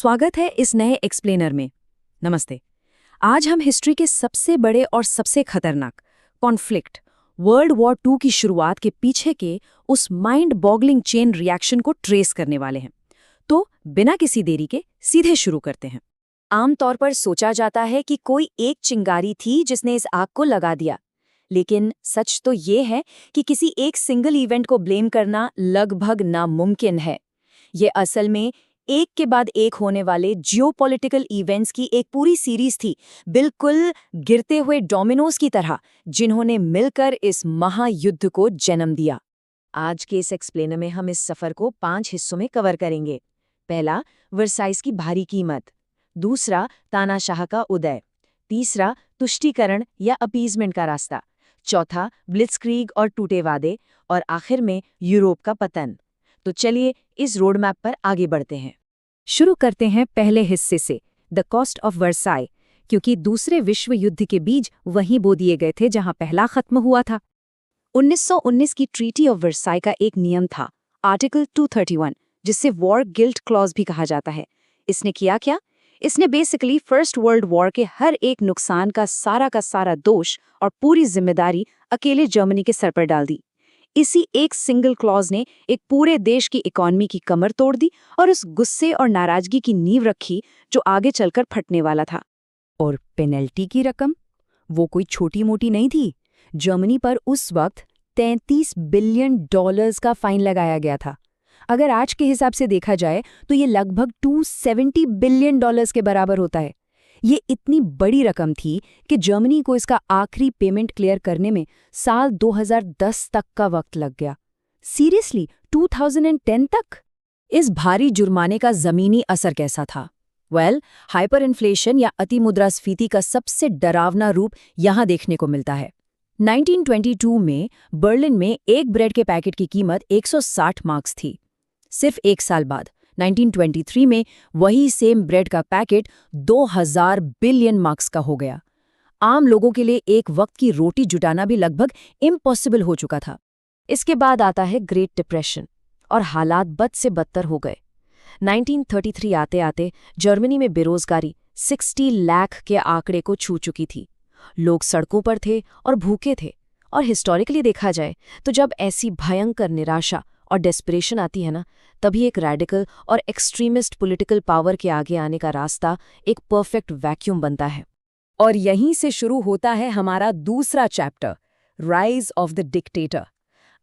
स्वागत है इस नए एक्सप्लेनर में। नमस्ते। आज हम हिस्ट्री के सबसे बड़े और सबसे खतरनाक कॉन्फ्लिक्ट वर्ल्ड वॉर 2 की शुरुआत के पीछे के उस माइंड बॉगलिंग चेन रिएक्शन को ट्रेस करने वाले हैं। तो बिना किसी देरी के सीधे शुरू करते हैं। आमतौर पर सोचा जाता है कि कोई एक चिंगारी थी जिसने इस आग को लगा दिया, लेकिन सच तो ये है कि किसी एक सिंगल इवेंट को ब्लेम करना लगभग नामुमकिन है। ये असल में एक के बाद एक होने वाले जियोपॉलिटिकल इवेंट्स की एक पूरी सीरीज थी, बिल्कुल गिरते हुए डोमिनोज की तरह, जिन्होंने मिलकर इस महायुद्ध को जन्म दिया। आज के इस एक्सप्लेनर में हम इस सफर को 5 हिस्सों में कवर करेंगे। पहला, वर्साइस की भारी कीमत। दूसरा, तानाशाह का उदय। तीसरा, तुष्टीकरण या अपीजमेंट का रास्ता। चौथा, ब्लिट्जक्रीग और टूटे वादे। और आखिर में यूरोप का पतन। तो चलिए इस रोड मैप पर आगे बढ़ते हैं। शुरू करते हैं पहले हिस्से से, द कॉस्ट ऑफ वर्साई, क्योंकि दूसरे विश्व युद्ध के बीज वहीं बो दिए गए थे जहां पहला खत्म हुआ था। 1919 की ट्रीटी ऑफ वर्साई का एक नियम था, आर्टिकल 231, जिसे वॉर गिल्ट क्लॉज भी कहा जाता है। इसने किया क्या? इसने बेसिकली फर्स्ट वर्ल्ड वॉर के हर एक नुकसान का सारा दोष और पूरी जिम्मेदारी अकेले जर्मनी के सर पर डाल दी। इसी एक सिंगल क्लॉज ने एक पूरे देश की इकोनॉमी की कमर तोड़ दी और उस गुस्से और नाराजगी की नींव रखी जो आगे चलकर फटने वाला था। और पेनल्टी की रकम वो कोई छोटी मोटी नहीं थी। जर्मनी पर उस वक्त $33 बिलियन का फाइन लगाया गया था। अगर आज के हिसाब से देखा जाए तो ये लगभग $270 बिलियन के बराबर होता है। ये इतनी बड़ी रकम थी कि जर्मनी को इसका आखिरी पेमेंट क्लियर करने में साल 2010 तक का वक्त लग गया। सीरियसली, 2010 तक? इस भारी जुर्माने का जमीनी असर कैसा था? हाइपर इन्फ्लेशन या अतिमुद्रास्फीति का सबसे डरावना रूप यहाँ देखने को मिलता है। 1922 में बर्लिन में एक ब्रेड के पैकेट की कीमत 160 मार्क्स थी। सिर्फ एक साल बाद 1923 में वही सेम ब्रेड का पैकेट 2000 बिलियन मार्क्स का हो गया। आम लोगों के लिए एक वक्त की रोटी जुटाना भी लगभग इम्पॉसिबल हो चुका था। इसके बाद आता है ग्रेट डिप्रेशन और हालात बद से बदतर हो गए। 1933 आते आते जर्मनी में बेरोजगारी 60 लाख के आंकड़े को छू चुकी थी। लोग सड़कों पर थे और भूखे थे। और हिस्टोरिकली देखा जाए तो जब ऐसी भयंकर निराशा और डेस्परेशन आती है ना, तभी एक रैडिकल और एक्सट्रीमिस्ट पॉलिटिकल पावर के आगे आने का रास्ता एक परफेक्ट वैक्यूम बनता है। और यहीं से शुरू होता है हमारा दूसरा chapter, rise of the dictator.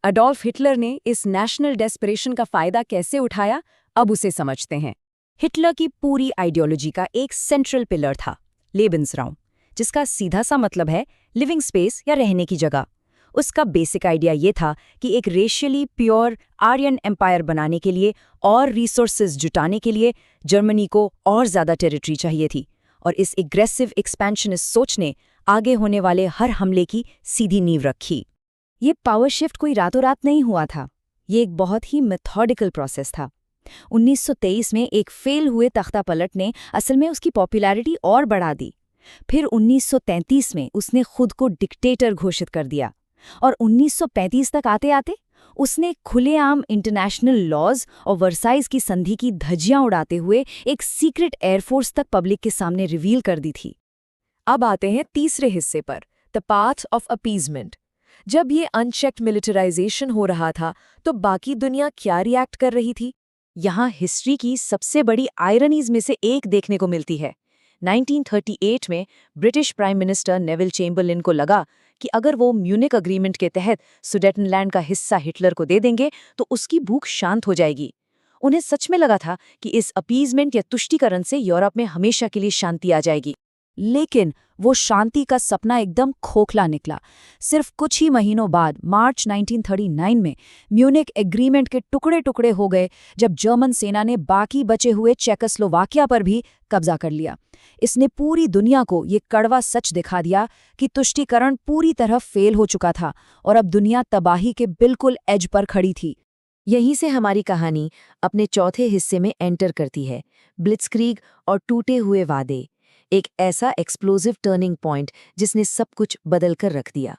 Adolf Hitler ने इस नेशनल डेस्परेशन का फायदा कैसे उठाया, अब उसे समझते हैं। हिटलर की पूरी आइडियोलॉजी का एक सेंट्रल पिलर था, लेबेंसराउम, जिसका सीधा सा मतलब है लिविंग स्पेस या रहने की जगह। उसका बेसिक आइडिया ये था कि एक रेशियली प्योर आर्यन एम्पायर बनाने के लिए और रिसोर्सेज जुटाने के लिए जर्मनी को और ज़्यादा टेरिटरी चाहिए थी, और इस एग्रेसिव एक्सपेंशनिस्ट सोच ने आगे होने वाले हर हमले की सीधी नींव रखी। ये पावर शिफ्ट कोई रातों रात नहीं हुआ था, ये एक बहुत ही मेथोडिकल प्रोसेस था। 1923 में एक फेल हुए तख्ता पलट ने असल में उसकी पॉपुलैरिटी और बढ़ा दी। फिर 1933 में उसने खुद को डिक्टेटर घोषित कर दिया, और 1935 तक आते आते उसने खुलेआम इंटरनेशनल लॉज और वर्साइज की संधि की धज्जियां उड़ाते हुए एक सीक्रेट एयरफोर्स तक पब्लिक के सामने रिवील कर दी थी। अब आते हैं तीसरे हिस्से पर, द पाथ ऑफ अपीजमेंट। जब ये अनचेक्ड मिलिटराइजेशन हो रहा था तो बाकी दुनिया क्या रिएक्ट कर रही थी? यहाँ हिस्ट्री की सबसे बड़ी आयरनीज में से एक देखने को मिलती है। 1938 में British prime minister Neville Chamberlin को लगा कि अगर वो म्यूनिक अग्रीमेंट के तहत सुडेटनलैंड का हिस्सा हिटलर को दे देंगे तो उसकी भूख शांत हो जाएगी। उन्हें सच में लगा था कि इस अपीजमेंट या तुष्टीकरण से यूरोप में हमेशा के लिए शांति आ जाएगी। लेकिन वो शांति का सपना एकदम खोखला निकला। सिर्फ कुछ ही महीनों बाद मार्च 1939 में म्यूनिक एग्रीमेंट के टुकड़े टुकड़े हो गए, जब जर्मन सेना ने बाकी बचे हुए चेकोस्लोवाकिया पर भी कब्जा कर लिया। इसने पूरी दुनिया को ये कड़वा सच दिखा दिया कि तुष्टीकरण पूरी तरह फेल हो चुका था और अब दुनिया तबाही के बिल्कुल एज पर खड़ी थी। यहीं से हमारी कहानी अपने चौथे हिस्से में एंटर करती है, ब्लिट्जक्रीग और टूटे हुए वादे। एक ऐसा एक्सप्लोसिव टर्निंग पॉइंट जिसने सब कुछ बदल कर रख दिया।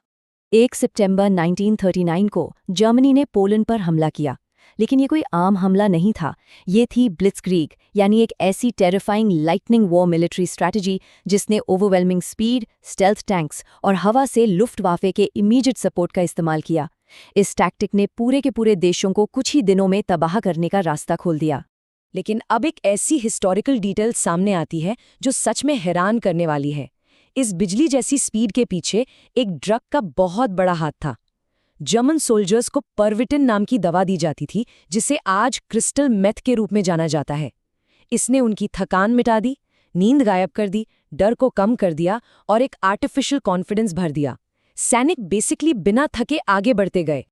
1 सितंबर 1939 को जर्मनी ने पोलैंड पर हमला किया, लेकिन ये कोई आम हमला नहीं था। ये थी ब्लिट्जक्रीग, यानी एक ऐसी terrifying lightning war military strategy जिसने ओवरवेलमिंग स्पीड, स्टेल्थ टैंक्स और हवा से लुफ्टवाफे के इमीडिएट सपोर्ट का इस्तेमाल किया। इस टैक्टिक ने पूरे के पूरे देशों को कुछ ही दिनों में तबाह करने का रास्ता खोल दिया। लेकिन अब एक ऐसी हिस्टोरिकल डिटेल सामने आती है जो सच में हैरान करने वाली है। इस बिजली जैसी स्पीड के पीछे एक ड्रग का बहुत बड़ा हाथ था। जर्मन सोल्जर्स को परविटिन नाम की दवा दी जाती थी, जिसे आज क्रिस्टल मेथ के रूप में जाना जाता है। इसने उनकी थकान मिटा दी, नींद गायब कर दी, डर को कम कर दिया और एक आर्टिफिशियल कॉन्फिडेंस भर दिया। सैनिक बेसिकली बिना थके आगे बढ़ते गए।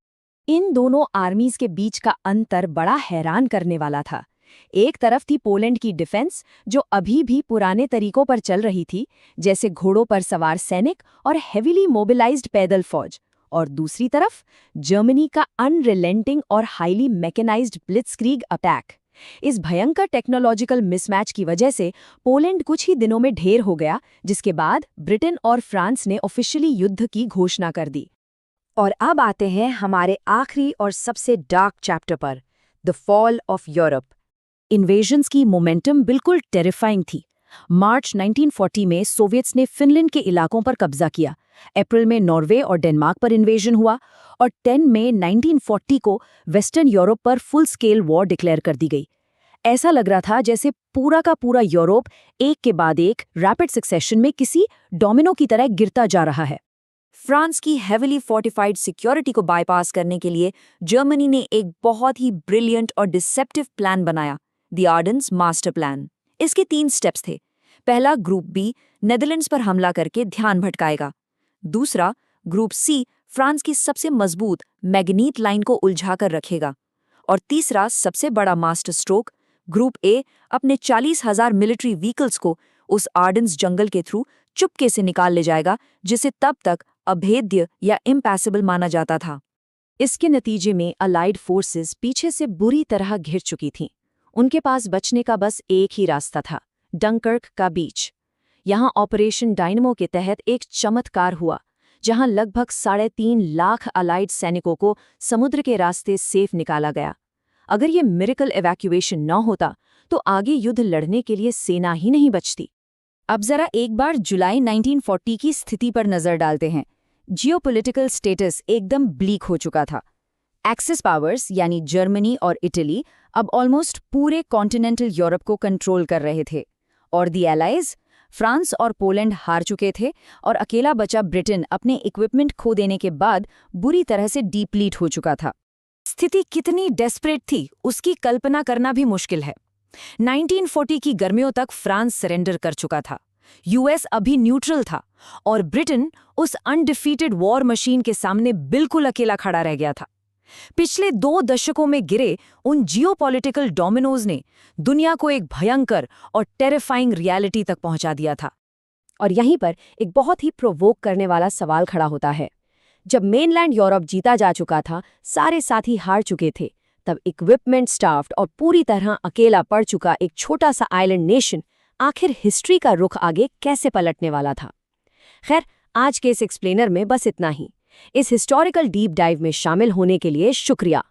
इन दोनों आर्मीज के बीच का अंतर बड़ा हैरान करने वाला था। एक तरफ थी पोलैंड की डिफेंस, जो अभी भी पुराने तरीकों पर चल रही थी, जैसे घोड़ों पर सवार सैनिक और हेवीली मोबिलाइज्ड पैदल फौज, और दूसरी तरफ जर्मनी का अनरिलेंटिंग और हाईली मैकेनाइज्ड ब्लिट्जक्रीग अटैक। इस भयंकर टेक्नोलॉजिकल मिसमैच की वजह से पोलैंड कुछ ही दिनों में ढेर हो गया, जिसके बाद ब्रिटेन और फ्रांस ने ऑफिशियली युद्ध की घोषणा कर दी। और अब आते हैं हमारे आखिरी और सबसे डार्क चैप्टर पर, the fall of Europe. Invasions की मोमेंटम बिल्कुल टेरिफाइंग थी। मार्च 1940 में सोवियट्स ने फिनलैंड के इलाकों पर कब्जा किया। अप्रैल में नॉर्वे और डेनमार्क पर इन्वेजन हुआ और 10 मई 1940 को वेस्टर्न यूरोप पर फुल स्केल वॉर डिक्लेयर कर दी गई। ऐसा लग रहा था जैसे पूरा का पूरा यूरोप एक के बाद एक रैपिड सक्सेशन में किसी डोमिनो की तरह गिरता जा रहा है। फ्रांस की हेविली फोर्टिफाइड सिक्योरिटी को बाईपास करने के लिए जर्मनी ने एक बहुत ही ब्रिलियंट और डिसेप्टिव प्लान बनाया, द आर्डेन्स मास्टर प्लान। इसके 3 स्टेप्स थे। पहला, ग्रुप बी नेदरलैंड्स पर हमला करके ध्यान भटकाएगा। दूसरा, ग्रुप सी फ्रांस की सबसे मजबूत मैग्नीट लाइन को उलझाकर रखेगा। और तीसरा, सबसे बड़ा मास्टर स्ट्रोक, ग्रुप ए अपने 40,000 मिलिट्री व्हीकल्स को उस आर्डेन्स जंगल के थ्रू चुपके से निकाल ले जाएगा, जिसे तब तक अभेद्य या इम्पैसिबल माना जाता था। इसके नतीजे में अलाइड फोर्सेस पीछे से बुरी तरह घिर चुकी थीं। उनके पास बचने का बस एक ही रास्ता था, डंकर्क का बीच। यहां ऑपरेशन डायनमो के तहत एक चमत्कार हुआ, जहां लगभग 3.5 लाख अलाइड सैनिकों को समुद्र के रास्ते सेफ निकाला गया। अगर ये मिरेकल एवैक्यूएशन न होता तो आगे युद्ध लड़ने के लिए सेना ही नहीं बचती। अब जरा एक बार जुलाई 1940 की स्थिति पर नजर डालते हैं। जियोपॉलिटिकल स्टेटस एकदम ब्लीक हो चुका था। एक्सिस पावर्स यानी जर्मनी और इटली अब ऑलमोस्ट पूरे कॉन्टिनेंटल यूरोप को कंट्रोल कर रहे थे, और दी एलाइज फ्रांस और पोलैंड हार चुके थे, और अकेला बचा ब्रिटेन अपने इक्विपमेंट खो देने के बाद बुरी तरह से डिप्लीट हो चुका था। स्थिति कितनी डेस्परेट थी उसकी कल्पना करना भी मुश्किल है। 1940 की गर्मियों तक फ्रांस सरेंडर कर चुका था, यूएस अभी न्यूट्रल था, और ब्रिटेन उस अनडिफीटेड वॉर मशीन के सामने बिल्कुल अकेला खड़ा रह गया था। पिछले 2 दशकों में गिरे उन जियोपॉलिटिकल डोमिनोज ने दुनिया को एक भयंकर और टेरिफाइंग रियलिटी तक पहुंचा दिया था। और यहीं पर एक बहुत ही प्रोवोक करने वाला सवाल खड़ा होता है। जब मेनलैंड यूरोप जीता जा चुका था, सारे साथी हार चुके थे, तब इक्विपमेंट स्टाफ्ड और पूरी तरह अकेला पड़ चुका एक छोटा सा आइलैंड नेशन आखिर हिस्ट्री का रुख आगे कैसे पलटने वाला था। खैर, आज के इस एक्सप्लेनर में बस इतना ही। इस हिस्टोरिकल डीप डाइव में शामिल होने के लिए शुक्रिया।